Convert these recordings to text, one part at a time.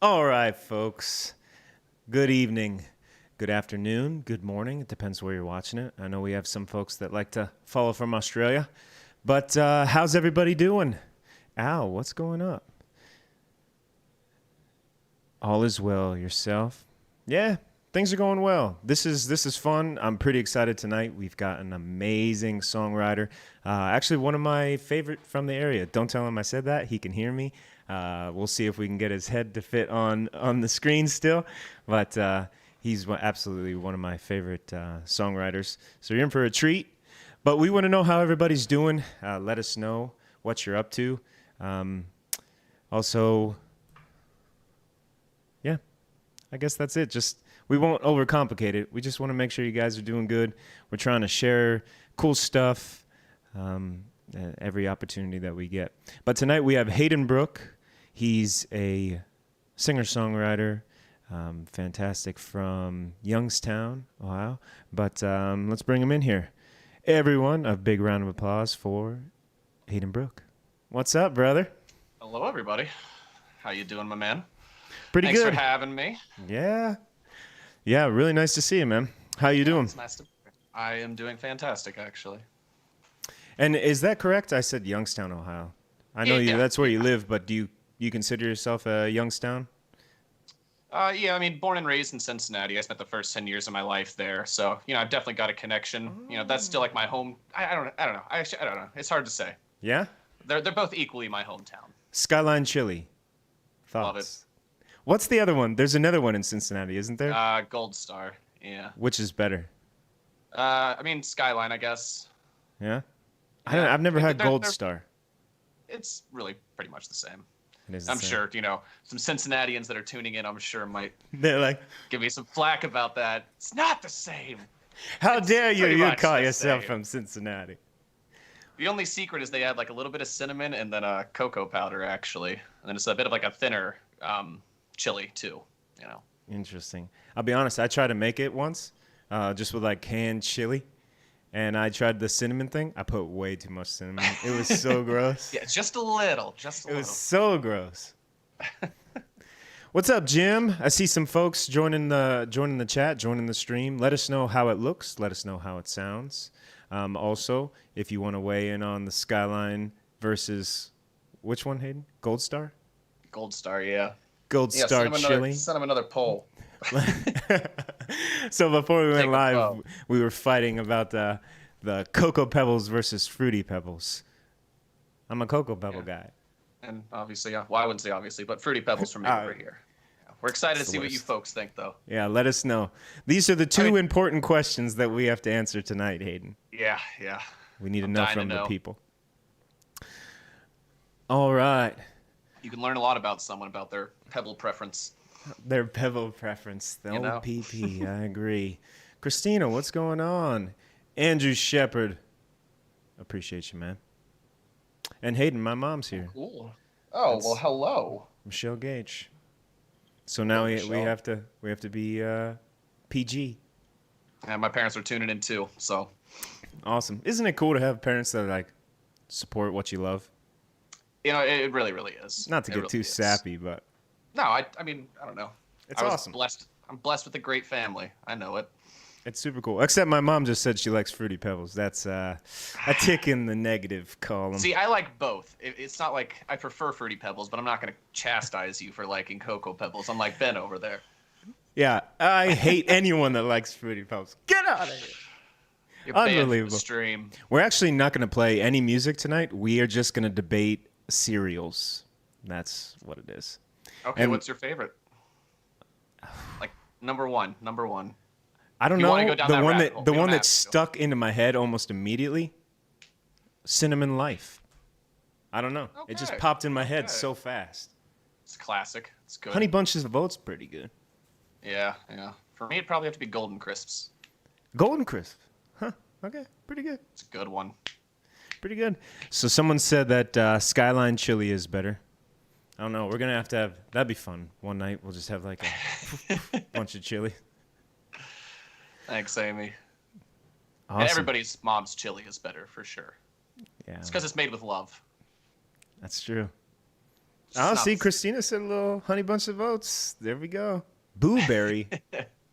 All right, folks. Good evening, good afternoon, good morning. It depends where you're watching it. I know we have some folks that like to follow from Australia. But how's everybody doing? Ow, what's going up? All is well. Yourself? Yeah, things are going well. This is fun. I'm pretty excited tonight. We've got an amazing songwriter. Actually, one of my favorite from the area. Don't tell him I said that. He can hear me. We'll see if we can get his head to fit on the screen still. But he's absolutely one of my favorite songwriters. So you're in for a treat. But we want to know how everybody's doing. Let us know what you're up to. Also, yeah, I guess that's it. Just we won't overcomplicate it. We just want to make sure you guys are doing good. We're trying to share cool stuff every opportunity that we get. But tonight we have Hayden Brooke. He's a singer-songwriter, fantastic from Youngstown, Ohio. But let's bring him in here. Everyone, a big round of applause for Hayden Brooke. What's up, brother? Hello, everybody. How you doing, my man? Pretty Thanks good. for having me. Yeah, really nice to see you, man. How you doing? It's nice to. I am doing fantastic, actually. And is that correct? I said Youngstown, Ohio. I know that's where you live, but do you consider yourself a Youngstown? Yeah, I mean, born and raised in Cincinnati. I spent the first 10 years of my life there, so I've definitely got a connection. That's still like my home. I don't know. I don't know. It's hard to say. Yeah. They're both equally my hometown. Skyline Chili. Thoughts? Love it. What's the other one? There's another one in Cincinnati, isn't there? Gold Star. Yeah. Which is better? I mean, Skyline, I guess. Yeah. Yeah. I've never had Gold they're- Star. It's really pretty much the same. It is the I'm same. sure, some Cincinnatians that are tuning in, I'm sure might They're like, give me some flack about that. It's not the same. how dare you? pretty You much call the yourself same. from Cincinnati. The only secret is they add like a little bit of cinnamon and then cocoa powder, actually. And then it's a bit of like a thinner chili, too, Interesting. I'll be honest. I tried to make it once, just with like canned chili. And I tried the cinnamon thing. I put way too much cinnamon. It was so gross. Yeah, just a little. It was so gross. What's up, Jim? I see some folks joining the chat, joining the stream. Let us know how it looks. Let us know how it sounds. Also, if you want to weigh in on the Skyline versus which one, Hayden? Gold Star? Gold Star, yeah. Gold Star chili. Send them another poll. So before we went Take a live, vote. we were fighting about the Cocoa Pebbles versus Fruity Pebbles. I'm a Cocoa Pebble guy. And obviously, well, I wouldn't say obviously, but Fruity Pebbles from me over here. Yeah. We're excited to see what you folks think, though. Yeah, let us know. These are the two important questions that we have to answer tonight, Hayden. Yeah. We need to I'm know dying from to the know. people. All right. You can learn a lot about someone about their pebble preference. Their pebble preference. The You old know. PP. I agree. Christina, what's going on? Andrew Shepard. Appreciate you, man. And Hayden, my mom's here. Cool. Oh well, That's hello. Michelle Gage. So now Hello, we Michelle. have to be PG. And my parents are tuning in too. So Awesome. Isn't it cool to have parents that like support what you love? it really, really is. Not to It get really too is. sappy, but No, I mean, I don't know. it's I was awesome. blessed. I'm blessed with a great family. I know it. It's super cool. Except my mom just said she likes Fruity Pebbles. That's a tick in the negative column. See, I like both. It's not like I prefer Fruity Pebbles, but I'm not going to chastise you for liking Cocoa Pebbles. I'm like Ben over there. Yeah, I hate anyone that likes Fruity Pebbles. Get out of here. You're banned from the Unbelievable. stream. We're actually not going to play any music tonight. We are just going to debate cereals. That's what it is. Okay, And- what's your favorite? Like number one. I don't You know wanna go down the that one rabbit that hole. the We one don't that have to. stuck into my head almost immediately. Cinnamon Life. I don't know. It just Okay. popped in my head Okay. so fast. It's classic. It's good. Honey Bunches of Oats pretty good. Yeah. For me, it'd probably have to be Golden Crisps. Golden Crisp. Huh. Okay. Pretty good. It's a good one. Pretty good. So someone said that Skyline chili is better. I don't know. We're gonna have to have that'd be fun. One night we'll just have like a bunch of chili. Thanks, Amy. Awesome. And everybody's mom's chili is better for sure. Yeah, It's because it's made with love. that's true. It's Oh, not- see, Christina said a little honey bunch of oats. There we go. Booberry.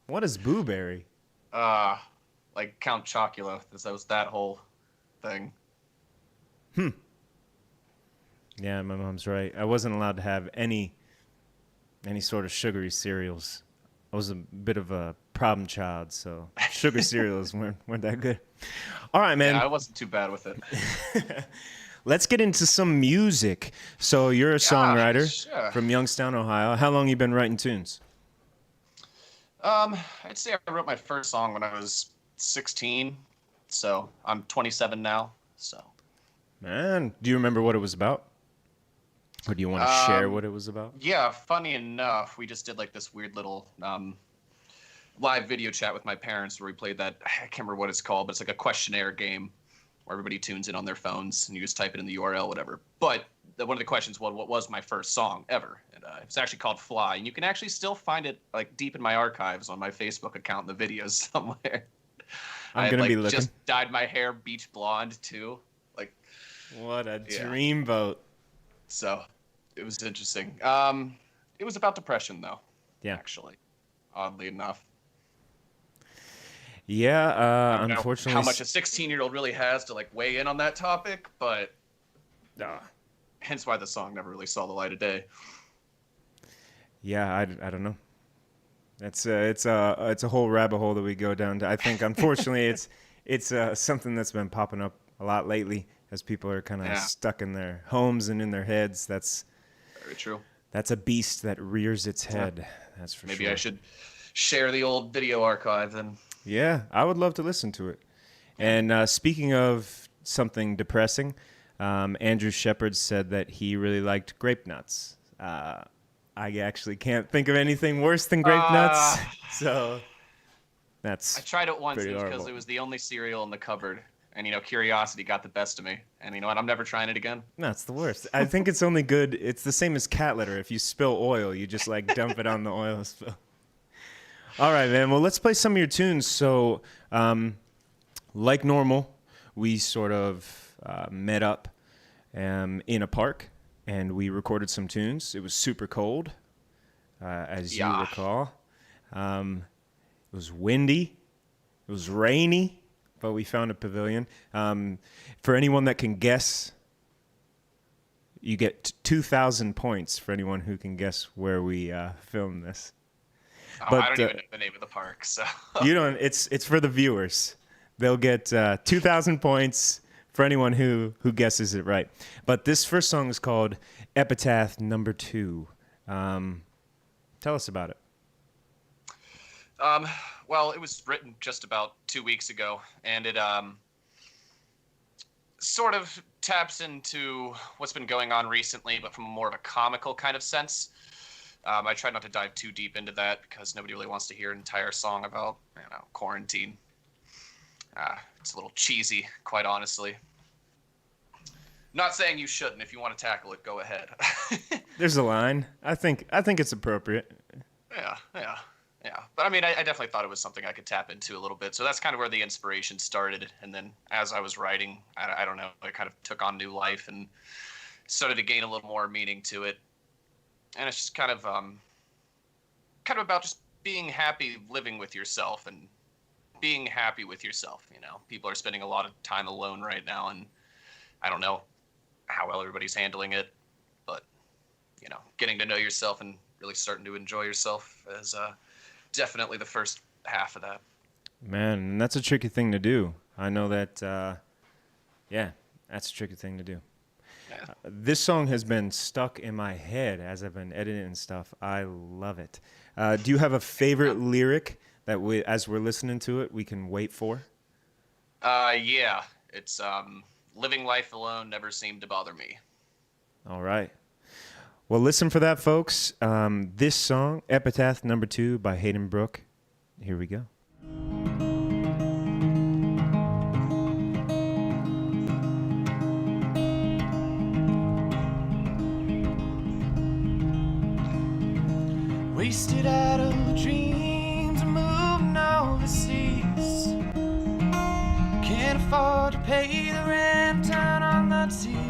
What is booberry? Like Count Chocula. That was that whole thing. Yeah, my mom's right. I wasn't allowed to have any sort of sugary cereals. I was a bit of a problem child, so sugar cereals weren't that good. All right, man. Yeah, I wasn't too bad with it. Let's get into some music. So you're a songwriter sure. from Youngstown, Ohio. How long you been writing tunes? I'd say I wrote my first song when I was 16. So I'm 27 now. So Man, do you remember what it was about? Or do you want to share what it was about? yeah, funny enough, we just did like this weird little live video chat with my parents where we played that. I can't remember what it's called, but it's like a questionnaire game where everybody tunes in on their phones and you just type it in the URL, whatever. But one of the questions was, what was my first song ever? And it was actually called Fly. And you can actually still find it like deep in my archives on my Facebook account in the videos somewhere. I'm I gonna had, be like, looking. just dyed my hair beach blonde too. Like, What a Yeah. dreamboat. so it was interesting. It was about depression though. Yeah. Actually, oddly enough. Yeah, I don't know unfortunately. how much a 16-year-old really has to like weigh in on that topic, but hence why the song never really saw the light of day. Yeah, I don't know. It's a whole rabbit hole that we go down to. I think unfortunately it's something that's been popping up a lot lately as people are kind of Yeah. stuck in their homes and in their heads. That's Very true. a beast that rears its head. That's for Maybe sure. I should share the old video archive then. Yeah, I would love to listen to it. And speaking of something depressing, Andrew Shepard said that he really liked grape nuts. I actually can't think of anything worse than grape nuts. So that's I tried it once pretty because horrible. it was the only cereal in the cupboard, and curiosity got the best of me. And you know what? I'm never trying it again. No, it's the worst. I think it's only good. It's the same as cat litter. If you spill oil, you just like dump it on the oil spill. All right, man. Well, let's play some of your tunes. So, like normal, we sort of met up in a park and we recorded some tunes. It was super cold, as you Yeah. recall. It was windy. It was rainy, but we found a pavilion. For anyone that can guess, you get 2,000 points for anyone who can guess where we filmed this. Oh, But, I don't even know the name of the park, so You don't. It's for the viewers. They'll get 2,000 points for anyone who guesses it right. But this first song is called Epitaph Number 2. Tell us about it. well, it was written just about 2 weeks ago, and it sort of taps into what's been going on recently, but from more of a comical kind of sense. I try not to dive too deep into that because nobody really wants to hear an entire song about, quarantine. It's a little cheesy, quite honestly. Not saying you shouldn't. If you want to tackle it, go ahead. There's a line. I think it's appropriate. Yeah. But I mean, I definitely thought it was something I could tap into a little bit. So that's kind of where the inspiration started. And then as I was writing, I don't know, it kind of took on new life and started to gain a little more meaning to it. And it's just kind of about just being happy living with yourself and being happy with yourself. People are spending a lot of time alone right now, and I don't know how well everybody's handling it, but getting to know yourself and really starting to enjoy yourself is definitely the first half of that. Man, and that's a tricky thing to do. I know that, that's a tricky thing to do. Yeah. This song has been stuck in my head as I've been editing and stuff. I love it. Do you have a favorite lyric that as we're listening to it, we can wait for? Yeah. It's living life alone never seemed to bother me. All right. Well, listen for that, folks. This song, Epitaph number 2 by Hayden Brooke. Here we go. Wasted out of dreams and moving overseas. Can't afford to pay the rent, turn on the TV.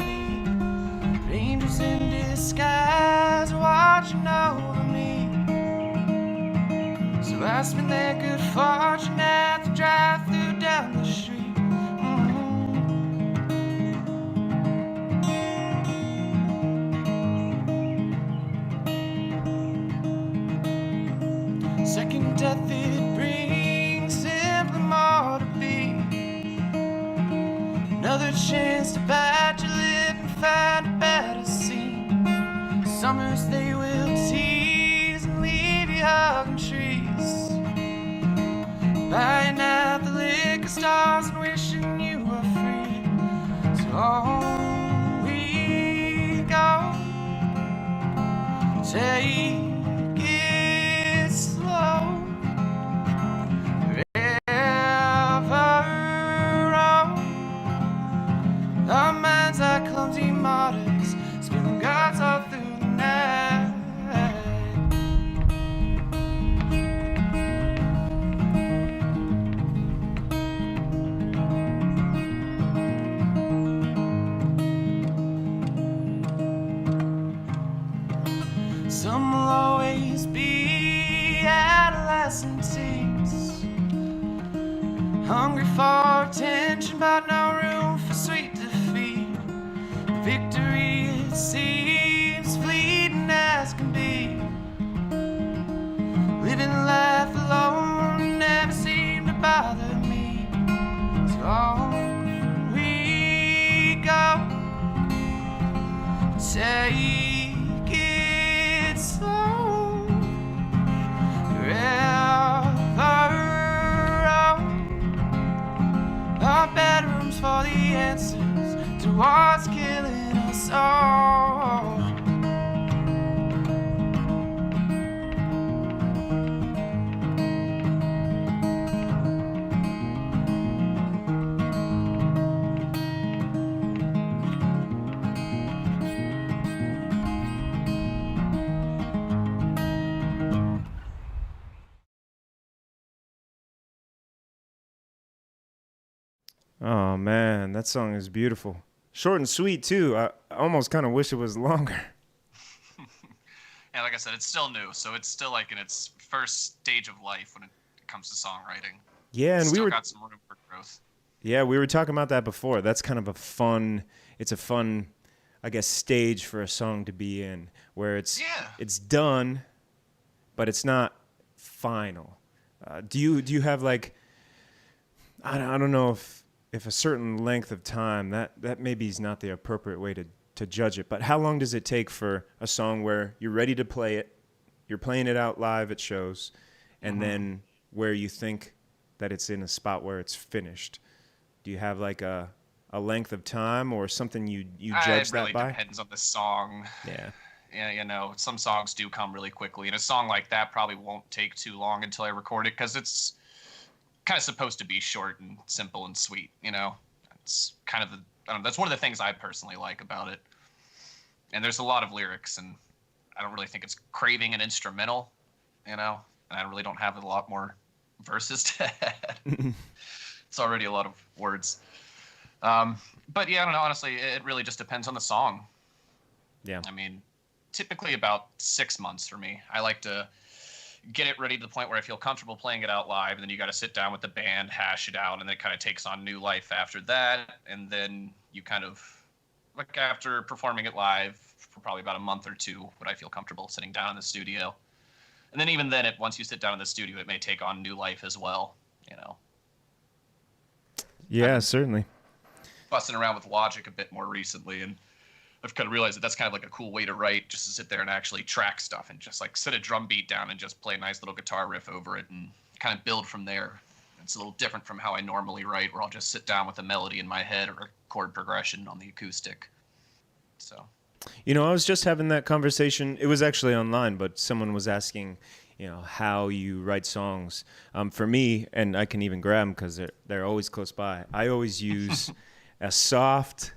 Angels in disguise are watching over me. So I spend their good fortune at the drive-thru down the street. Second death it brings, simply more to be. Another chance to bite your lip and find a better scene. Summers they will tease and leave you hugging trees. Buying out the liquor stores and wishing you were free. So on we go. Take it slow. Our minds are clumsy martyrs, spilling guards all through the night. Some will always be adolescent teens, hungry for attention but no room for sweet defeat. Victory, it seems, fleeting as can be. Living life alone never seemed to bother me. So on we go. Take it slow. River road. Our bedrooms for the answers to what's killing us all. Oh, man, that song is beautiful. Short and sweet, too. I almost kind of wish it was longer. And like I said, it's still new, so it's still like in its first stage of life when it comes to songwriting. Yeah, and Still we were got some room for growth. Yeah, we were talking about that before. That's kind of a fun, I guess, stage for a song to be in, where it's done, but it's not final. Do you have like, I don't know if a certain length of time, that maybe is not the appropriate way to judge it, but how long does it take for a song where you're ready to play it, you're playing it out live at shows, and then where you think that it's in a spot where it's finished? Do you have like a a length of time or something you judge It really that by? depends on the song. Yeah. Yeah, some songs do come really quickly, and a song like that probably won't take too long until I record it because it's kind of supposed to be short and simple and sweet. It's kind of I don't know, that's one of the things I personally like about it. And there's a lot of lyrics, and I don't really think it's craving an instrumental, and I really don't have a lot more verses to add. It's already a lot of words. But yeah, I don't know. Honestly, it really just depends on the song. Yeah. I mean, typically about 6 months for me. I like to get it ready to the point where I feel comfortable playing it out live, and then you got to sit down with the band, hash it out, and then it kind of takes on new life after that. And then you kind of, like after performing it live for probably about a month or two, would I feel comfortable sitting down in the studio. And then even then, once you sit down in the studio, it may take on new life as well, Yeah, certainly. Busting around with Logic a bit more recently, and I've kind of realized that that's kind of like a cool way to write, just to sit there and actually track stuff and just like set a drum beat down and just play a nice little guitar riff over it and kind of build from there. It's a little different from how I normally write, where I'll just sit down with a melody in my head or a chord progression on the acoustic. So, I was just having that conversation. It was actually online, but someone was asking, how you write songs. For me, and I can even grab them because they're always close by. I always use a soft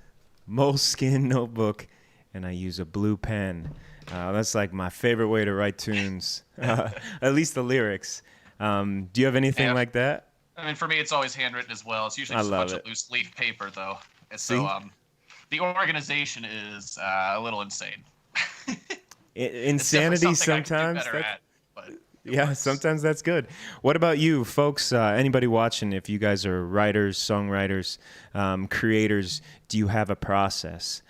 moleskin notebook, and I use a blue pen. That's like my favorite way to write tunes, at least the lyrics. Do you have anything like that? I mean, for me, it's always handwritten as well. It's usually just a bunch of loose leaf paper, though. And so the organization is a little insane. Insanity sometimes. Yeah, sometimes that's good. What about you, folks? Anybody watching, if you guys are writers, songwriters, creators, do you have a process?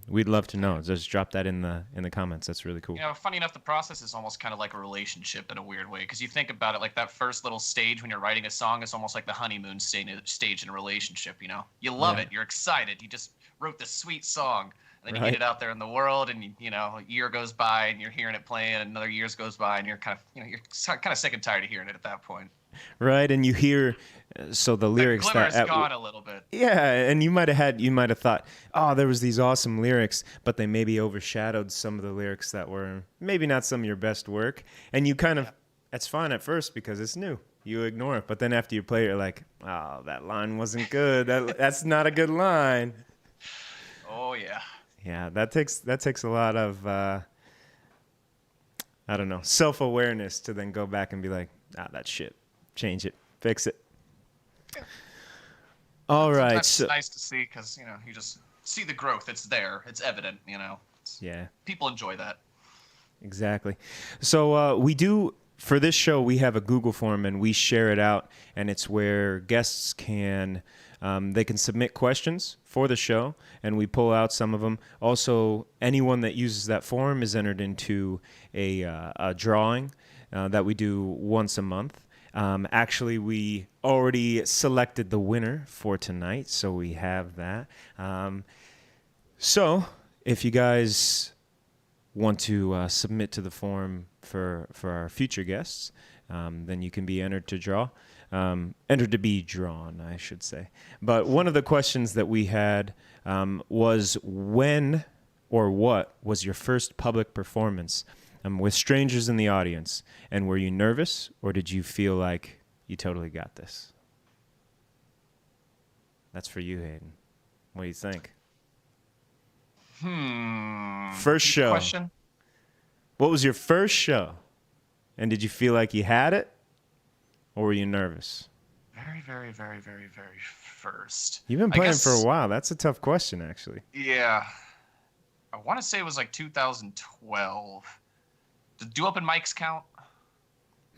We'd love to know. Just drop that in the comments. That's really cool. Funny enough, the process is almost kind of like a relationship in a weird way, because you think about it, like that first little stage when you're writing a song is almost like the honeymoon stage in a relationship. You love it, you're excited, you just wrote this sweet song, and then you get it out there in the world, and a year goes by, and you're hearing it playing, and another year goes by, and you're kind of you're kind of sick and tired of hearing it at that point. Right, and you hear the lyrics the glimmer's gone a little bit. Yeah, and you might have thought, oh, there was these awesome lyrics, but they maybe overshadowed some of the lyrics that were maybe not some of your best work, and you kind of that's fine at first because it's new. You ignore it, but then after you play it, you're like, oh, that line wasn't good. That's not a good line. Oh yeah. Yeah, that takes a lot of I don't know, self-awareness to then go back and be like, that's shit. Change it. Fix it. Yeah. All right. It's nice to see because, you just see the growth. It's there. It's evident, Yeah. People enjoy that. Exactly. So we do, for this show, we have a Google form and we share it out, and it's where guests can submit questions for the show, and we pull out some of them. Also, anyone that uses that form is entered into a drawing that we do once a month. Actually, we already selected the winner for tonight, so we have that. So if you guys want to submit to the form for our future guests, then you can be entered to draw. Entered to be drawn, I should say. But one of the questions that we had was when or what was your first public performance with strangers in the audience? And were you nervous, or did you feel like you totally got this? That's for you, Hayden. What do you think? First show. Question? What was your first show? And did you feel like you had it, or were you nervous? Very, very, very, very, very first. You've been playing for a while. That's a tough question, actually. Yeah. I want to say it was like 2012. Do open mics count?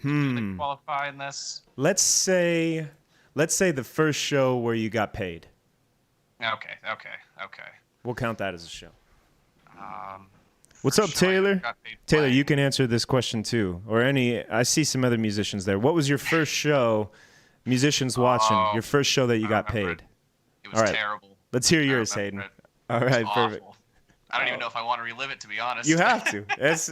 Do they qualify in this? Let's say the first show where you got paid. Okay. We'll count that as a show. What's up, Taylor? Taylor, playing. you can answer this question too. Or I see some other musicians there. What was your first show, musicians watching, your first show that you got paid? It was terrible. Let's hear yours, Hayden. All right, perfect. Awful. I don't even know if I want to relive it, to be honest. You have to. It's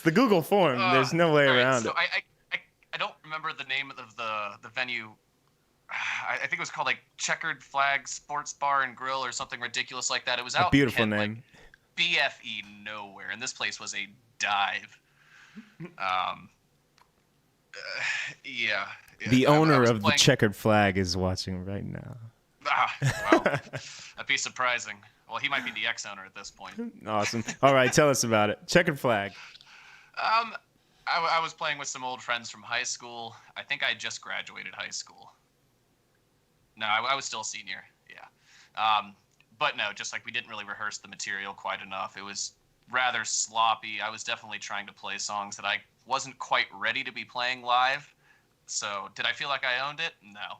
the Google form. There's no way around it. I don't remember the name of the venue I think it was called like Checkered Flag Sports Bar and Grill or something ridiculous like that. It was A out in beautiful Kent, name. like BFE nowhere, and this place was a dive. Um, yeah. The I owner was of the playing. checkered flag is watching right now. Well, that'd be surprising. Well, he might be the ex-owner at this point. Awesome. All right, tell us about it. Checkered flag. I was playing with some old friends from high school. I think I just graduated high school. No, I was still a senior. Yeah. But no, just like we didn't really rehearse the material quite enough. It was rather sloppy. I was definitely trying to play songs that I wasn't quite ready to be playing live. So did I feel like I owned it? No.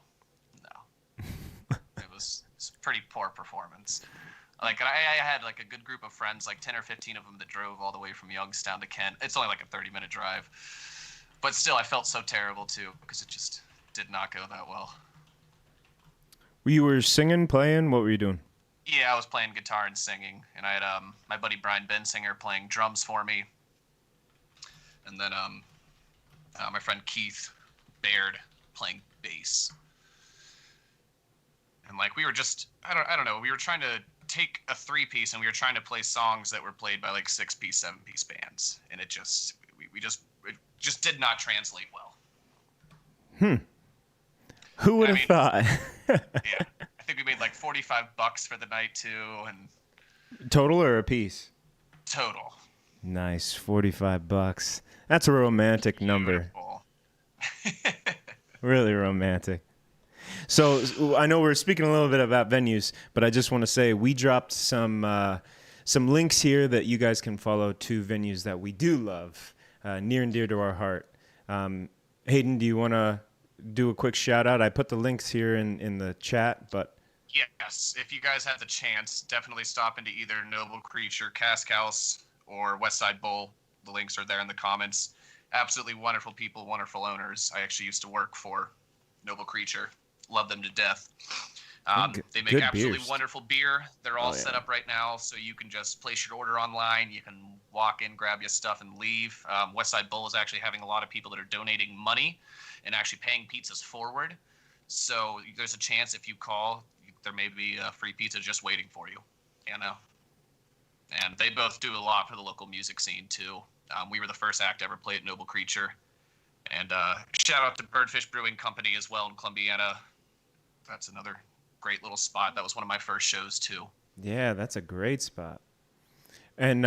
It was a pretty poor performance. Like I had like a good group of friends, like 10 or 15 of them that drove all the way from Youngstown to Kent. It's only like a 30-minute drive. But still, I felt so terrible too because it just did not go that well. You were singing, playing? What were you doing? Yeah, I was playing guitar and singing, and I had my buddy Brian Bensinger playing drums for me, and then my friend Keith Baird playing bass. And like we were just I don't know, we were trying to take a 3-piece and we were trying to play songs that were played by like 6-piece, 7-piece bands, and it just did not translate well. Who would have thought? Yeah, I think we made like $45 for the night too, and Total or a piece? total. Nice, $45. That's a romantic number. Beautiful. Really romantic. So I know we're speaking a little bit about venues, but I just want to say we dropped some links here that you guys can follow to venues that we do love, near and dear to our heart. Hayden, do you want to do a quick shout out? I put the links here in the chat, but Yes, if you guys have the chance, definitely stop into either Noble Creature, Cask House, or Westside Bowl. The links are there in the comments. Absolutely wonderful people, wonderful owners. I actually used to work for Noble Creature. Love them to death. They make good absolutely beers. wonderful beer. They're all Oh, set yeah. up right now, so you can just place your order online. You can walk in, grab your stuff, and leave. Westside Bowl is actually having a lot of people that are donating money and actually paying pizzas forward. So there's a chance if you call, there may be a free pizza just waiting for you. You know. And they both do a lot for the local music scene too. We were the first act to ever play at Noble Creature. And shout out to Birdfish Brewing Company as well in Columbiana. That's another great little spot. That was one of my first shows too. yeah, that's a great spot. And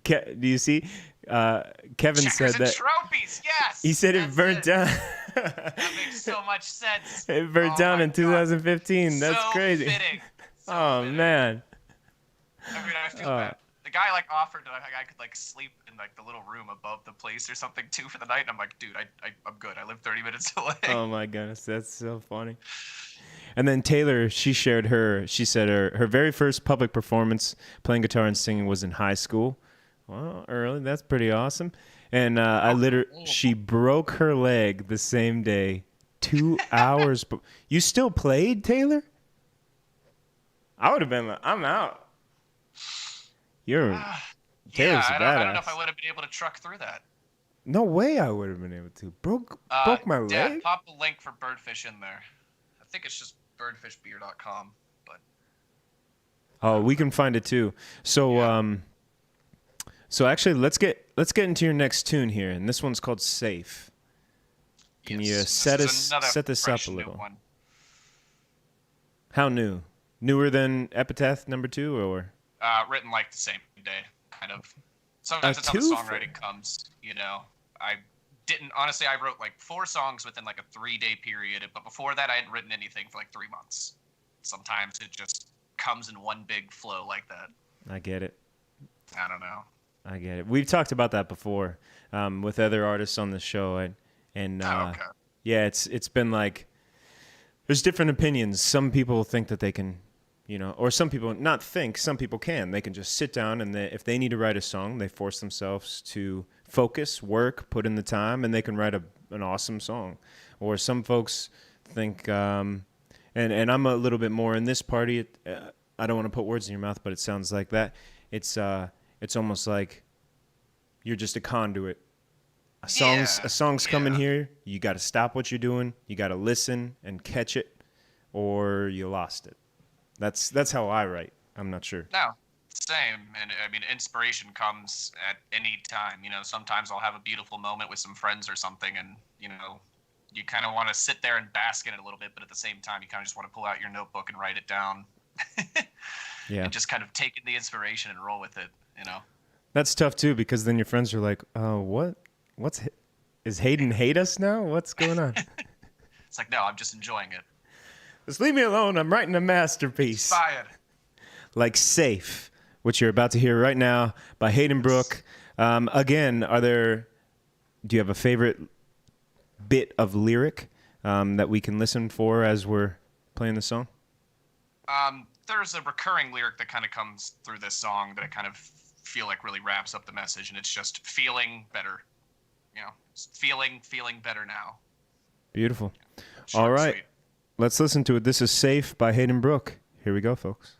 do you see? Kevin Checkers said and that trophies, yes. he said it that's burnt down. That makes so much sense. It burnt Oh down my in God. 2015. That's So crazy. Fitting. So Oh fitting. man. I mean, I feel bad. The guy like offered that I could like sleep in like the little room above the place or something too for the night, and I'm like, dude, I'm good. I live 30 minutes away. Oh my goodness, that's so funny. And then Taylor, she said her very first public performance playing guitar and singing was in high school. Well, early, that's pretty awesome. And she broke her leg the same day, 2 hours. You still played, Taylor? I would have been like, I'm out. Taylor's Yeah, a I don't know badass. if I would have been able to truck through that. No way I would have been able to. Broke my leg? Dad, pop the link for Birdfish in there. I think it's just birdfishbeer.com. But Oh, we can find it too. So, Yeah. So actually, let's get into your next tune here, and this one's called "Safe." Can you yes, set this is another this up fresh a new little? one. How new? Newer than Epitaph #2, or? Written like the same day, kind of. Sometimes that's how the twofer. songwriting comes. You know, I honestly. I wrote like 4 songs within like a 3-day period, but before that, I hadn't written anything for like 3 months. Sometimes it just comes in one big flow like that. I get it. I don't know. I get it. We've talked about that before with other artists on the show, and Okay. yeah, it's been like there's different opinions. Some people think that they can, or some people not think. Some people can. They can just sit down and if they need to write a song, they force themselves to focus, work, put in the time, and they can write an awesome song. Or some folks think, and I'm a little bit more in this party. I don't want to put words in your mouth, but it sounds like that. It's almost like you're just a conduit A song's coming Yeah. here. You got to stop what you're doing. You got to listen and catch it, or you lost it. That's how I write. I'm not sure. No, same. And I mean, inspiration comes at any time. You know, sometimes I'll have a beautiful moment with some friends or something, and you know, you kind of want to sit there and bask in it a little bit, but at the same time, you kind of just want to pull out your notebook and write it down. Yeah. And just kind of take in the inspiration and roll with it. You know. That's tough too, because then your friends are like, is Hayden hate us now? What's going on? It's like, no, I'm just enjoying it. Just leave me alone. I'm writing a masterpiece. Inspired. Like Safe, which you're about to hear right now by Hayden Brooke. Again, do you have a favorite bit of lyric that we can listen for as we're playing the song? There's a recurring lyric that kind of comes through this song that I kind of feel like really wraps up the message, and it's just feeling better. You know, feeling better now. Beautiful. Short All and right. sweet. Let's listen to it. This is Safe by Hayden Brooke. Here we go, folks.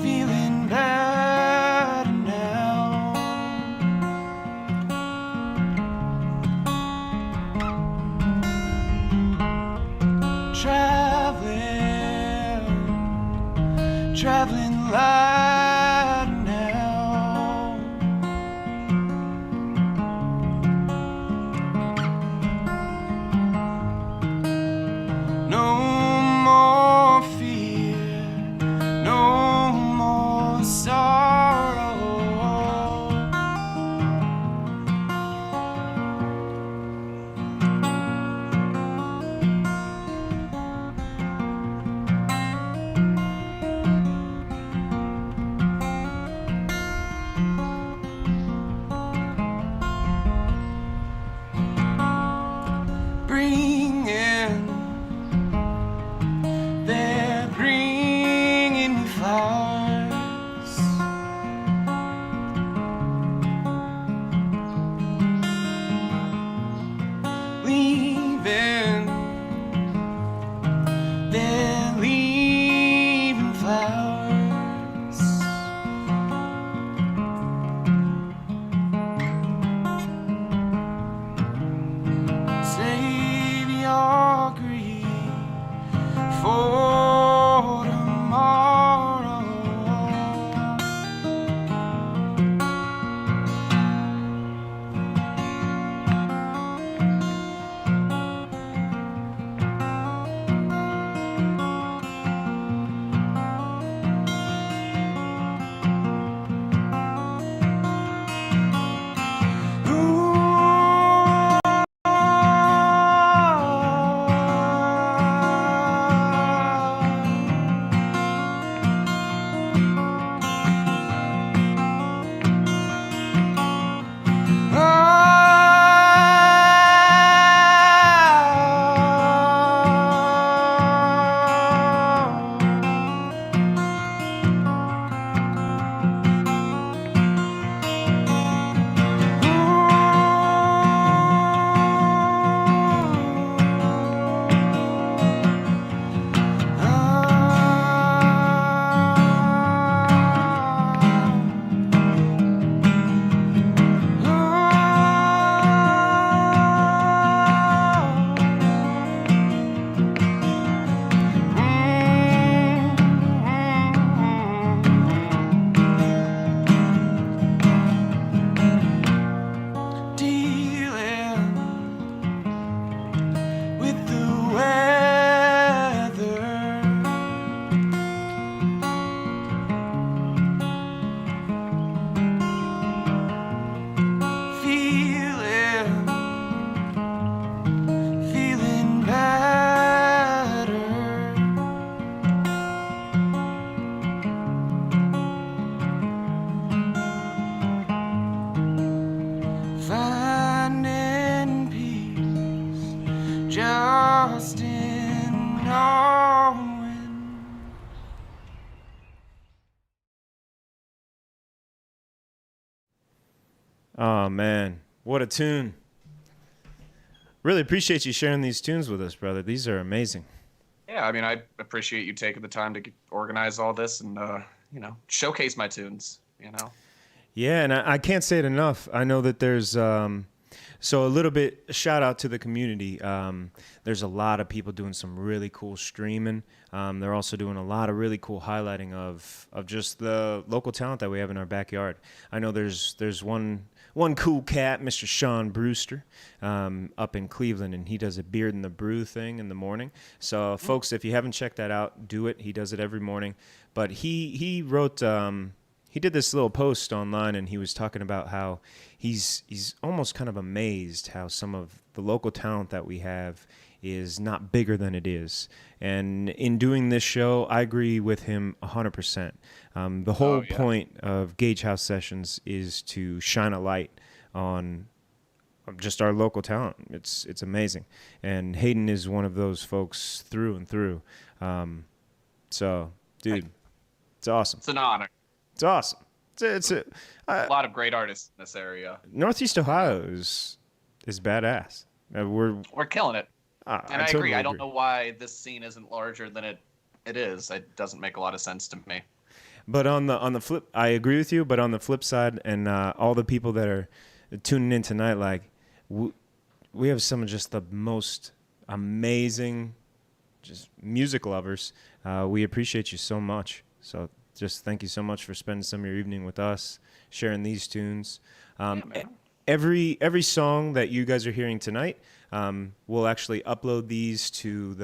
Feeling better now. Traveling light now. No more fear, no more sorrow. Oh, man. What a tune. Really appreciate you sharing these tunes with us, brother. These are amazing. Yeah, I mean, I appreciate you taking the time to organize all this and, showcase my tunes, Yeah, and I can't say it enough. I know that there's so a little bit shout out to the community. There's a lot of people doing some really cool streaming. They're also doing a lot of really cool highlighting of just the local talent that we have in our backyard. I know there's one cool cat, Mr. Sean Brewster, up in Cleveland, and he does a Beard in the Brew thing in the morning. So, folks, if you haven't checked that out, do it. He does it every morning. But he wrote. He did this little post online, and he was talking about how he's almost kind of amazed how some of the local talent that we have is not bigger than it is. And in doing this show, I agree with him 100%. The whole point of Gage House Sessions is to shine a light on just our local talent. It's amazing. And Hayden is one of those folks through and through. So, dude, it's awesome. It's an honor. It's awesome. It's a lot of great artists in this area. Northeast Ohio is badass. We're killing it. And I totally agree. I don't know why this scene isn't larger than it is. It doesn't make a lot of sense to me. But on the flip, I agree with you. But on the flip side, and all the people that are tuning in tonight, like we have some of just the most amazing, just music lovers. We appreciate you so much. So. Just thank you so much for spending some of your evening with us, sharing these tunes. Every song that you guys are hearing tonight, we'll actually upload these to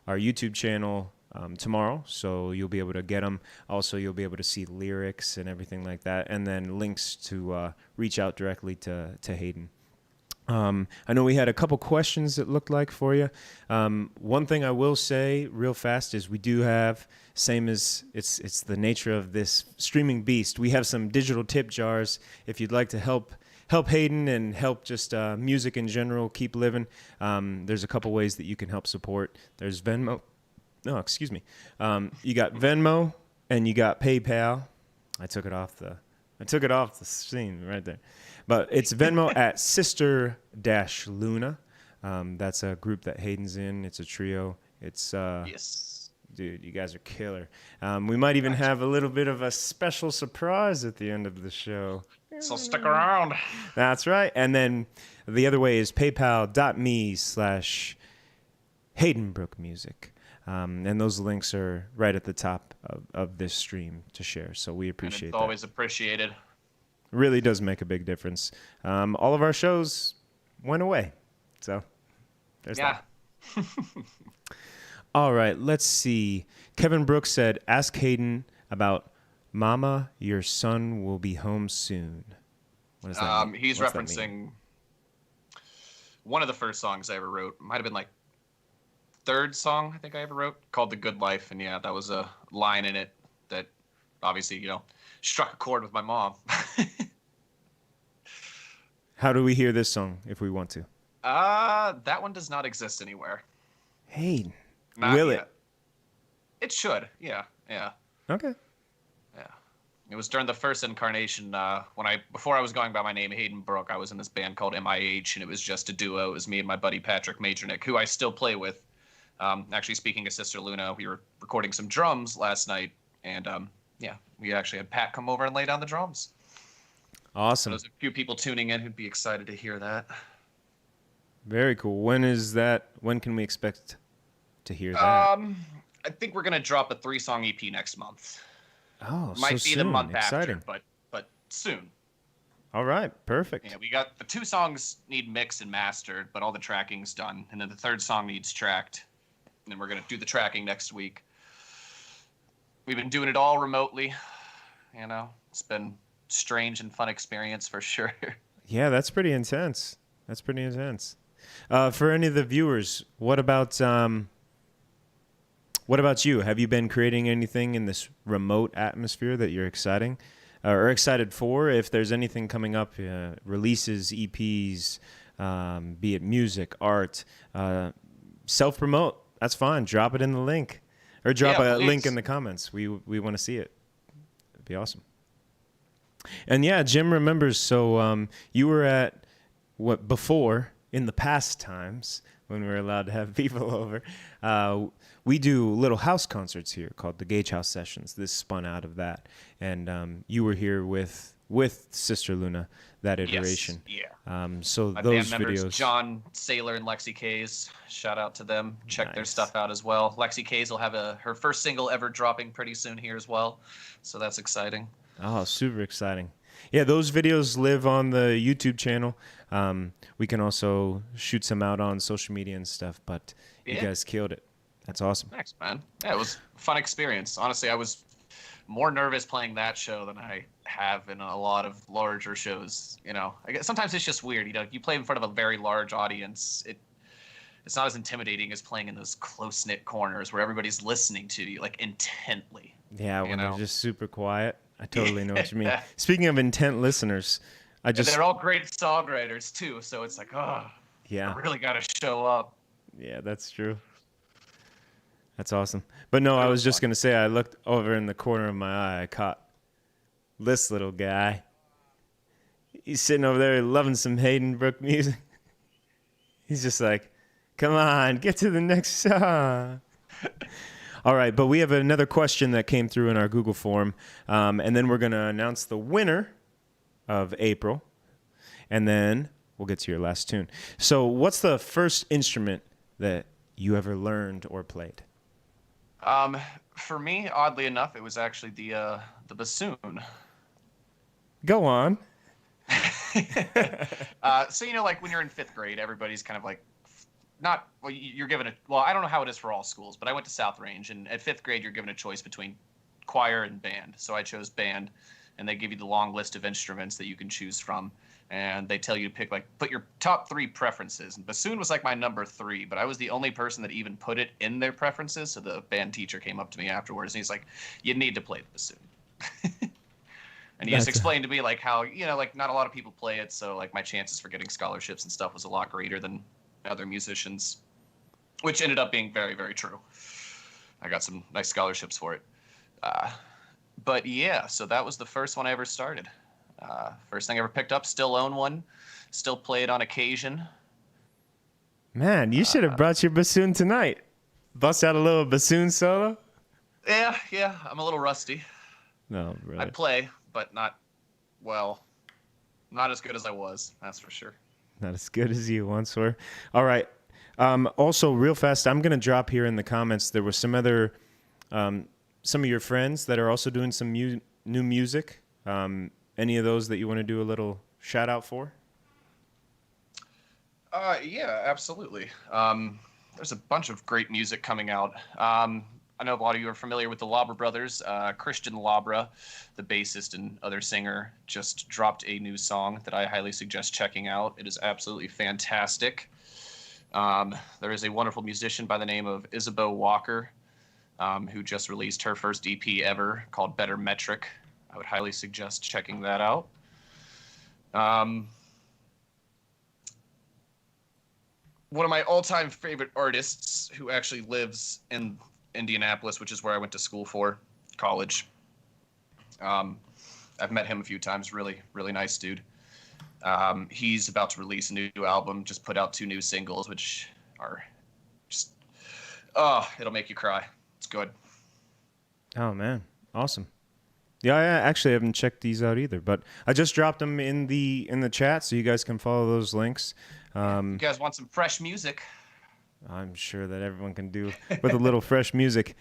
our YouTube channel tomorrow, so you'll be able to get them. Also, you'll be able to see lyrics and everything like that, and then links to reach out directly to Hayden. I know we had a couple questions that looked like for you. One thing I will say real fast is we do have, same as it's the nature of this streaming beast, we have some digital tip jars. If you'd like to help Hayden and help just music in general keep living, there's a couple ways that you can help support. There's Venmo. No, excuse me. You got Venmo and you got PayPal. I took it off the scene right there. But it's Venmo at Sister-Luna. That's a group that Hayden's in. It's a trio. It's yes, dude, you guys are killer. We might even have a little bit of a special surprise at the end of the show. So stick around. That's right. And then the other way is PayPal.me/Hayden Brooke Music. And those links are right at the top of this stream to share. So we appreciate that. It's always appreciated. Really does make a big difference. All of our shows went away. So there's that. All right, let's see. Kevin Brooks said, ask Hayden about Mama, Your Son Will Be Home Soon. What does that mean? He's referencing one of the first songs I ever wrote. Might have been like third song I think I ever wrote, called The Good Life. And yeah, that was a line in it that obviously, struck a chord with my mom. How do we hear this song if we want to? That one does not exist anywhere. Hey, will it? It should. Yeah. Okay. Yeah. It was during the first incarnation before I was going by my name Hayden Brooke. I was in this band called MIH, and it was just a duo. It was me and my buddy Patrick Majornick, who I still play with. Actually, speaking of Sister Luna, we were recording some drums last night, and we actually had Pat come over and lay down the drums. Awesome. There's a few people tuning in who'd be excited to hear that. Very cool. When is that? When can we expect to hear that? I think we're gonna drop a 3-song EP next month. Oh, Might be soon. the month Exciting. after, but soon. All right, perfect. Yeah, we got the 2 songs need mixed and mastered, but all the tracking's done, and then the 3rd song needs tracked, and then we're gonna do the tracking next week. We've been doing it all remotely. It's been strange and fun experience for sure. Yeah, that's pretty intense. For any of the viewers, what about you? Have you been creating anything in this remote atmosphere that you're excited for? If there's anything coming up, releases, EPs, be it music, art, self-promote, that's fine. Drop it in the link. Or drop a link in the comments. We want to see it. It'd be awesome. And yeah, Jim remembers. So you were at what before in the past times when we were allowed to have people over. We do little house concerts here called the Gage House Sessions. This spun out of that, and you were here with Sister Luna that iteration. Yes, yeah. So My those band members, videos. John Saylor and Lexi Kays, shout out to them. Check their Nice. stuff out as well. Lexi Kays will have her first single ever dropping pretty soon here as well, so that's exciting. Oh, super exciting. Yeah, those videos live on the YouTube channel. We can also shoot some out on social media and stuff, but you Yeah. guys killed it. That's awesome. Thanks, man. Yeah, it was a fun experience. Honestly, I was more nervous playing that show than I have in a lot of larger shows. You know, I guess sometimes it's just weird. You know, you play in front of a very large audience. It's not as intimidating as playing in those close-knit corners where everybody's listening to you like intently. Yeah, when know? they're just super quiet. I totally know what you mean. Speaking of intent listeners, And they're all great songwriters too, so it's like, oh, yeah. I really got to show up. Yeah, that's true. That's awesome. But no, I was just going to say, I looked over in the corner of my eye. I caught this little guy. He's sitting over there loving some Hayden Brooke music. He's just like, come on, get to the next song. All right, but we have another question that came through in our Google form, and then we're going to announce the winner of April, and then we'll get to your last tune. So what's the first instrument that you ever learned or played? For me, oddly enough, it was actually the bassoon. Go on. So, you know, like when you're in 5th grade, everybody's kind of like, you're given I don't know how it is for all schools, but I went to South Range, and at 5th grade, you're given a choice between choir and band. So I chose band, and they give you the long list of instruments that you can choose from. And they tell you to put your top 3 preferences. And bassoon was like my number 3, but I was the only person that even put it in their preferences. So the band teacher came up to me afterwards, and he's like, you need to play the bassoon. And he just explained to me like how, you know, like not a lot of people play it. So like my chances for getting scholarships and stuff was a lot greater than other musicians, which ended up being very, very true. I got some nice scholarships for it. But yeah, so that was the first one I ever started. First thing I ever picked up, still own one, still play it on occasion. Man, you should have brought your bassoon tonight. Bust out a little bassoon solo? Yeah, I'm a little rusty. No, really. I play, but not as good as I was, that's for sure. Not as good as you once were. All right. Also, real fast, I'm going to drop here in the comments. There were some other, some of your friends that are also doing some new music. Any of those that you want to do a little shout out for? Yeah, absolutely. There's a bunch of great music coming out. I know a lot of you are familiar with the Labra brothers. Christian Labra, the bassist and other singer, just dropped a new song that I highly suggest checking out. It is absolutely fantastic. There is a wonderful musician by the name of Isabeau Walker, who just released her first EP ever called Better Metric. I would highly suggest checking that out. One of my all-time favorite artists who actually lives in Indianapolis, which is where I went to school for college. I've met him a few times. Really, really nice dude. He's about to release a new album, just put out 2 new singles, which are just, it'll make you cry. It's good. Oh, man. Awesome. Yeah, I actually haven't checked these out either, but I just dropped them in the chat, so you guys can follow those links. You guys want some fresh music? I'm sure that everyone can do with a little fresh music.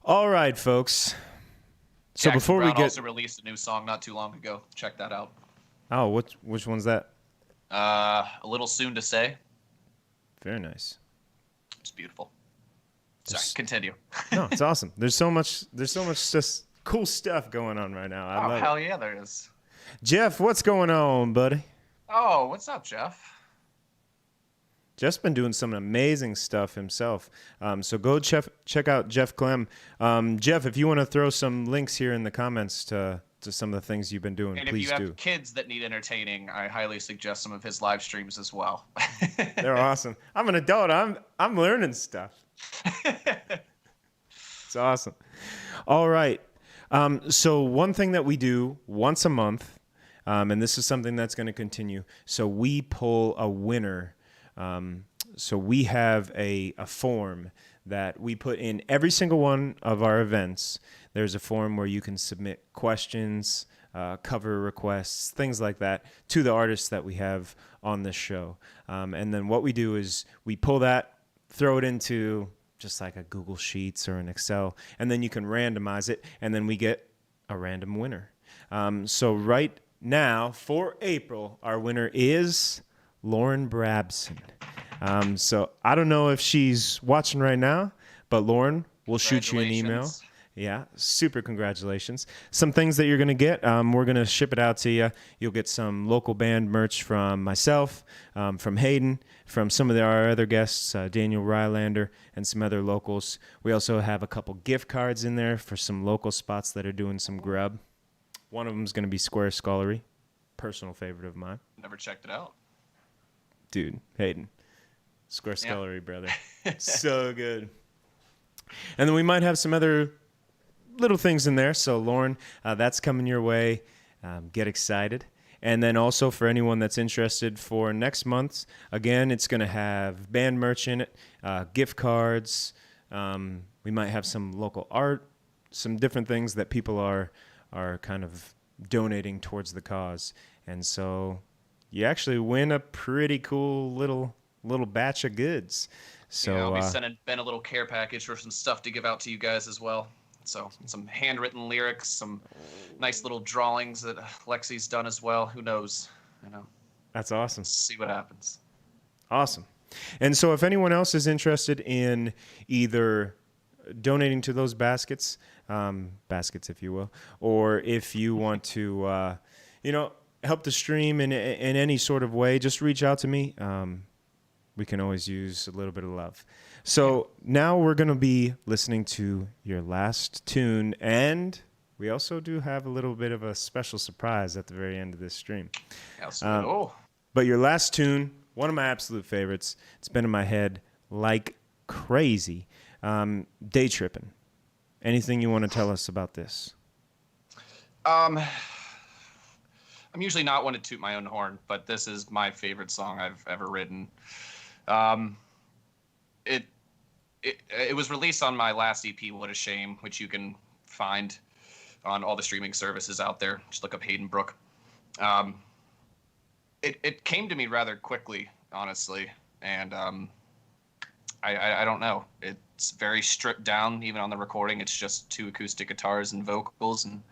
All right, folks. So Jackson before Browne we get, also released a new song not too long ago. Check that out. oh, which one's that? A little soon to say. Very nice. It's beautiful. Sorry, continue. No, it's awesome. There's so much just cool stuff going on right now. I love hell it. yeah, there is. Jeff, what's going on, buddy? Oh, what's up, Jeff? Jeff's been doing some amazing stuff himself. So go check out Jeff Clem. Jeff, if you want to throw some links here in the comments to some of the things you've been doing, And please if you do. have kids that need entertaining, I highly suggest some of his live streams as well. They're awesome. I'm an adult. I'm learning stuff. It's awesome. All right. So one thing that we do once a month, and this is something that's going to continue. So we pull a winner. So we have a form that we put in every single one of our events. There's a form where you can submit questions, cover requests, things like that to the artists that we have on this show. And then what we do is we pull that, throw it into just like a Google Sheets or an Excel, and then you can randomize it, and then we get a random winner. So right now, for April, our winner is Lauren Brabson. So I don't know if she's watching right now, but Lauren, we'll shoot you an email. Yeah, super congratulations. Some things that you're going to get, we're going to ship it out to you. You'll get some local band merch from myself, from Hayden, from some of our other guests, Daniel Rylander, and some other locals. We also have a couple gift cards in there for some local spots that are doing some grub. One of them is going to be Square Scullery, personal favorite of mine. Never checked it out. Dude, Hayden. Square Scullery, brother. So good. And then we might have some other little things in there. So, Lauren, that's coming your way. Get excited. And then also for anyone that's interested for next month, again, it's going to have band merch in it, gift cards. We might have some local art, some different things that people are kind of donating towards the cause. And so you actually win a pretty cool little batch of goods. So I'll be sending Ben a little care package for some stuff to give out to you guys as well. So some handwritten lyrics, some nice little drawings that Lexi's done as well. Who knows? That's awesome. See what happens. Awesome. And so if anyone else is interested in either donating to those baskets, if you will, or if you want to, help the stream in any sort of way, just reach out to me. We can always use a little bit of love. So now we're going to be listening to your last tune, and we also do have a little bit of a special surprise at the very end of this stream. But your last tune, one of my absolute favorites, it's been in my head like crazy, Day Trippin'. Anything you want to tell us about this? I'm usually not one to toot my own horn, but this is my favorite song I've ever written. It was released on my last EP, What a Shame, which you can find on all the streaming services out there. Just look up Hayden Brooke. It came to me rather quickly, honestly, and I don't know. It's very stripped down, even on the recording. It's just 2 acoustic guitars and vocals, and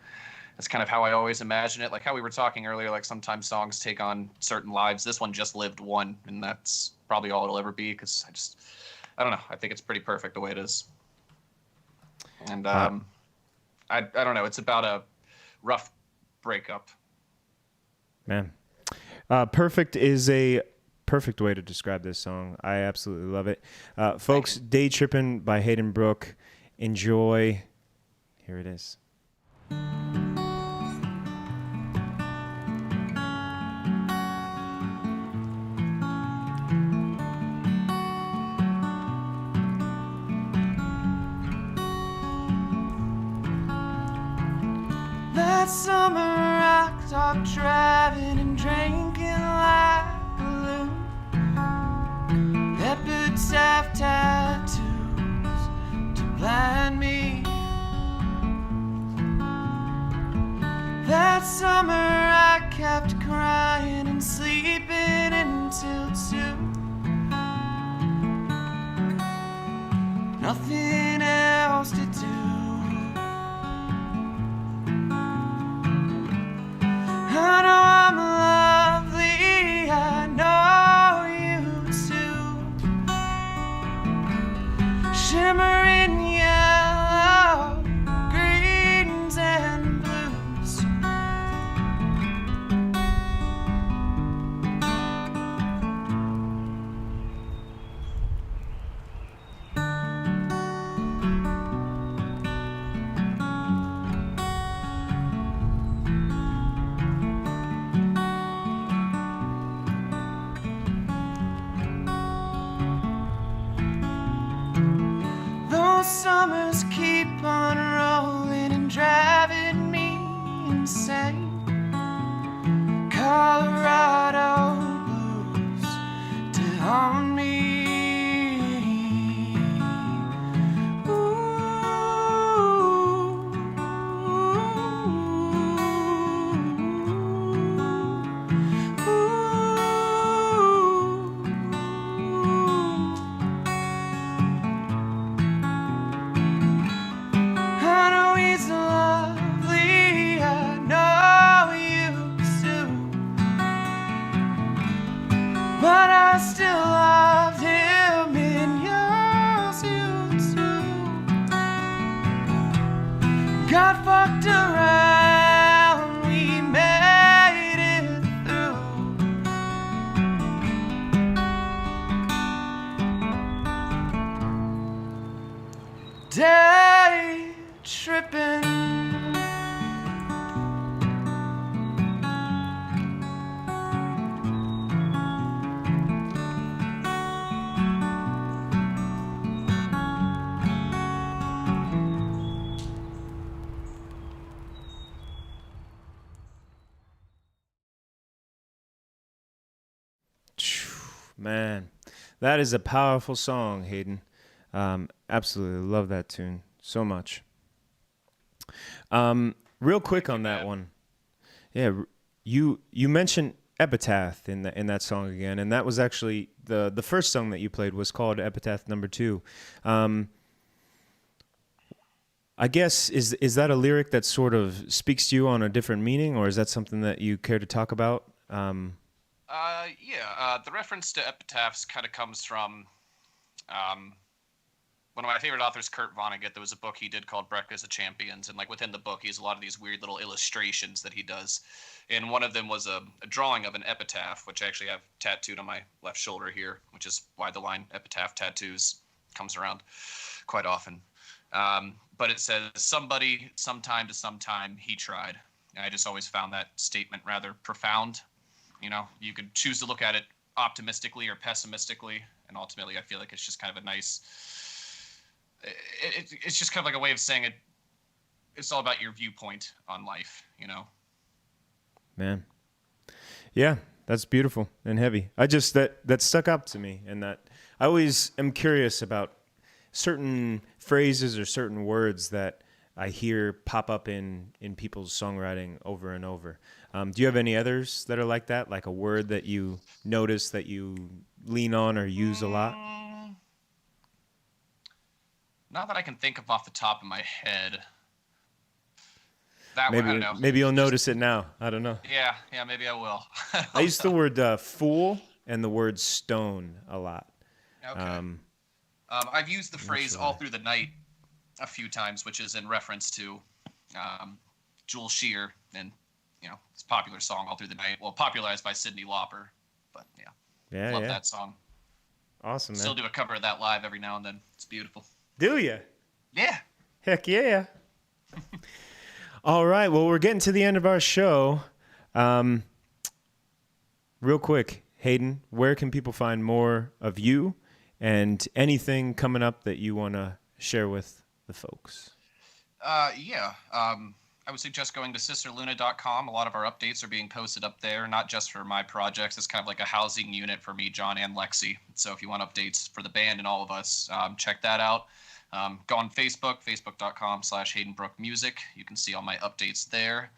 that's kind of how I always imagine it. Like how we were talking earlier, like sometimes songs take on certain lives. This one just lived one, and that's probably all it'll ever be, because I don't know. I think it's pretty perfect the way it is. And I don't know. It's about a rough breakup. Man. Perfect is a perfect way to describe this song. I absolutely love it. Folks, Day Trippin' by Hayden Brooke. Enjoy. Here it is. That summer I stopped driving and drinking like a loon. Leopards have tattoos to blind me. That summer I kept crying and sleeping until 2. Nothing else to do. I know I'm lovely, I know you too. Shimmering yellow, greens and blues. Those summers keep on rolling and driving sang Colorado blues to haunt me. I know he's lovely, I know you too, but I still love him in yours, you too. Got fucked around, we made it through. Day tripping. Man, that is a powerful song, Hayden. Absolutely love that tune so much. Real quick on that one. Yeah, you mentioned Epitaph in that song again, and that was actually the first song that you played was called Epitaph Number 2. I guess is that a lyric that sort of speaks to you on a different meaning, or is that something that you care to talk about? The reference to epitaphs kind of comes from one of my favorite authors, Kurt Vonnegut. There was a book he did called Breakfast of Champions, and like within the book, he has a lot of these weird little illustrations that he does. And one of them was a drawing of an epitaph, which I actually have tattooed on my left shoulder here, which is why the line epitaph tattoos comes around quite often. But it says, somebody, sometime to sometime, he tried. And I just always found that statement rather profound. You know, you could choose to look at it optimistically or pessimistically, and ultimately I feel like it's just kind of a nice, it's just kind of like a way of saying it. It's all about your viewpoint on life, you know? Man. Yeah, that's beautiful and heavy. I just, that stuck up to me, and that I always am curious about certain phrases or certain words that I hear pop up in people's songwriting over and over. Do you have any others that are like that? Like a word that you notice that you lean on or use a lot? Not that I can think of off the top of my head. That Maybe, one, I don't know. maybe you'll notice it now. I don't know. Yeah, maybe I will. I use the word fool and the word stone a lot. Okay. I've used the phrase all through the night a few times, which is in reference to Jewel Shear and, you know, it's a popular song, All Through the Night. Well, popularized by Cyndi Lauper, but yeah. Love that song. Awesome, man. Still do a cover of that live every now and then. It's beautiful. Do you? Yeah. Heck yeah. All right, well, we're getting to the end of our show. Real quick, Hayden, where can people find more of you and anything coming up that you want to share with the folks? I would suggest going to sisterluna.com. A lot of our updates are being posted up there, not just for my projects. It's kind of like a housing unit for me, John, and Lexi. So if you want updates for the band and all of us, check that out. Go on Facebook, facebook.com/Hayden Brooke Music. You can see all my updates there.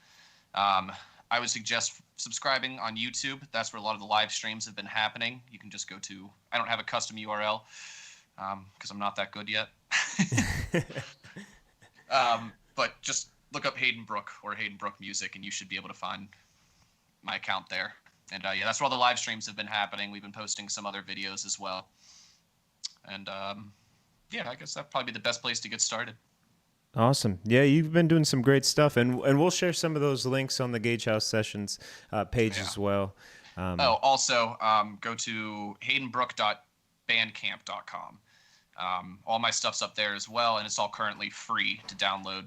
I would suggest subscribing on YouTube. That's where a lot of the live streams have been happening. You can just go to, I don't have a custom URL because I'm not that good yet. But just look up Hayden Brooke or Hayden Brooke Music, and you should be able to find my account there. And that's where all the live streams have been happening. We've been posting some other videos as well. And I guess that'd probably be the best place to get started. Awesome. Yeah, you've been doing some great stuff, and we'll share some of those links on the Gage House Sessions page as well. Also, go to haydenbrooke.bandcamp.com. All my stuff's up there as well, and it's all currently free to download.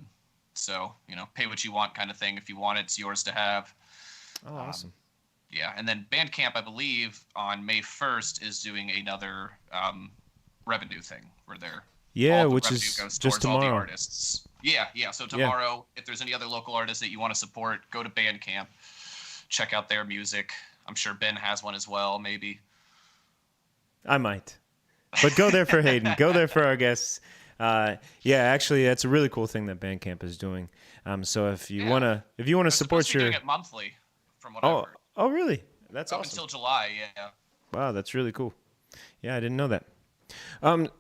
So, pay what you want kind of thing. If you want it, it's yours to have. Oh, awesome. Yeah, and then Bandcamp, I believe, on May 1st is doing another revenue thing where they're which is goes just towards all the tomorrow. artists. Yeah. So tomorrow, if there's any other local artists that you want to support, go to Bandcamp, check out their music. I'm sure Ben has one as well, maybe. I might. But go there for Hayden. Go there for our guests. Actually, that's a really cool thing that Bandcamp is doing. So if you wanna support your doing it monthly, from what I've heard. Oh, really? That's up awesome. until July. Yeah. Wow, that's really cool. Yeah, I didn't know that.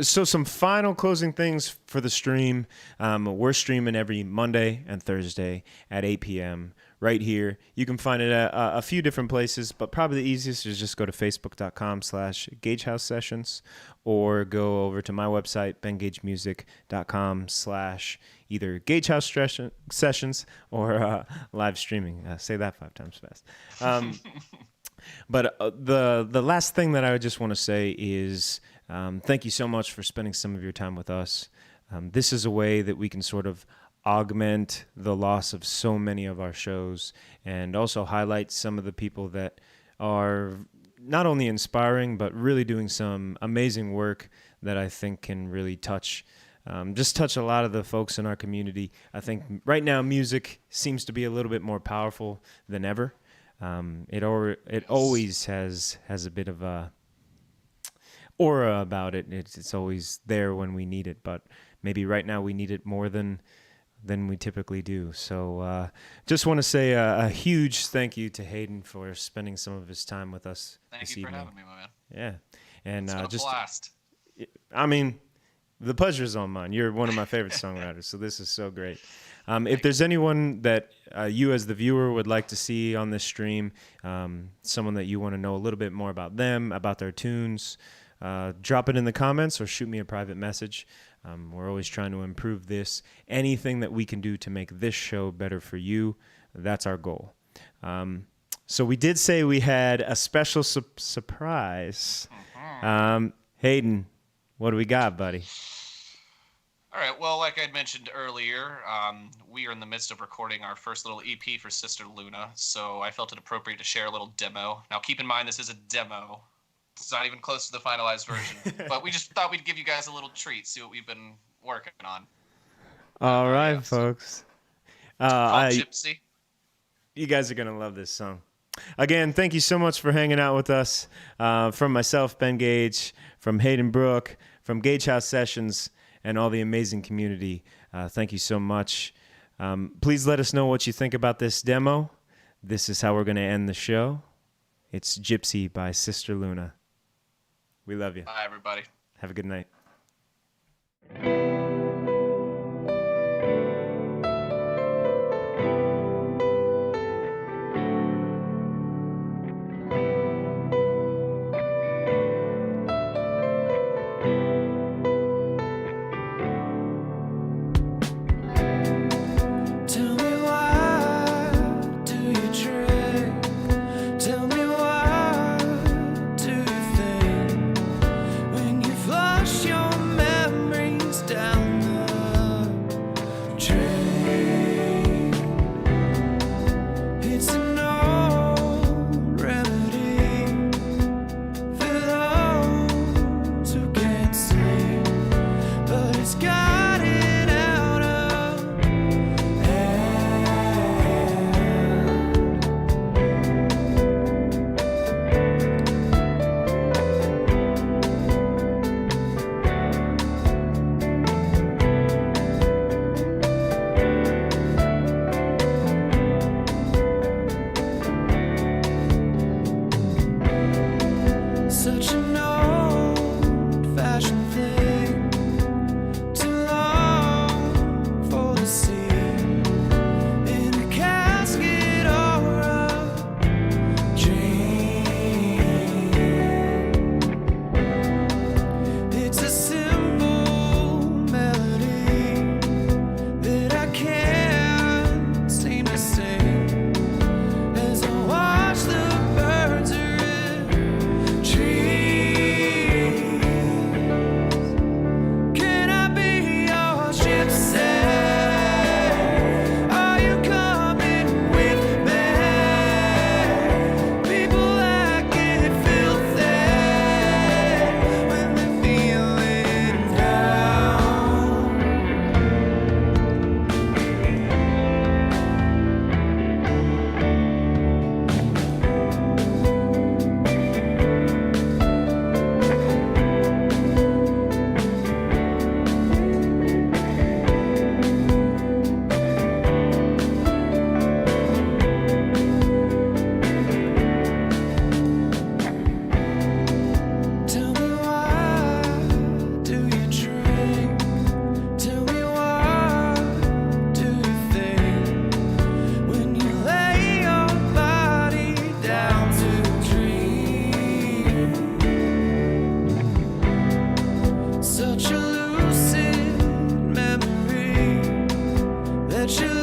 So some final closing things for the stream. We're streaming every Monday and Thursday at 8 p.m. right here. You can find it at a few different places, but probably the easiest is just go to facebook.com/GageHouseSessions or go over to my website, bengagemusic.com/ either Gagehouse Sessions or live streaming. Say that 5 times fast. But the last thing that I just want to say is thank you so much for spending some of your time with us. This is a way that we can sort of augment the loss of so many of our shows and also highlight some of the people that are not only inspiring but really doing some amazing work that I think can really touch a lot of the folks in our community. I think right now music seems to be a little bit more powerful than ever. It always has a bit of a aura about it. It's always there when we need it, but maybe right now we need it more than we typically do. So just want to say a huge thank you to Hayden for spending some of his time with us this evening. Thank you for having me, my man. Yeah, and It's been a blast. I mean, the pleasure's on mine. You're one of my favorite songwriters, so this is so great. If there's anyone that you as the viewer would like to see on this stream, someone that you want to know a little bit more about them, about their tunes, drop it in the comments or shoot me a private message. We're always trying to improve this. Anything that we can do to make this show better for you, that's our goal. So we did say we had a special surprise. Hayden, what do we got, buddy? All right. Well, like I'd mentioned earlier, we are in the midst of recording our first little EP for Sister Luna, so I felt it appropriate to share a little demo. Now, keep in mind, this is a demo. It's not even close to the finalized version, but we just thought we'd give you guys a little treat, see what we've been working on. All right, folks. Gypsy. You guys are going to love this song. Again, thank you so much for hanging out with us. From myself, Ben Gage, from Hayden Brooke, from Gage House Sessions, and all the amazing community. Thank you so much. Please let us know what you think about this demo. This is how we're going to end the show. It's Gypsy by Sister Luna. We love you. Bye, everybody. Have a good night. Tell me why do you drink? Tell me why do you think when you flush your memories down? that you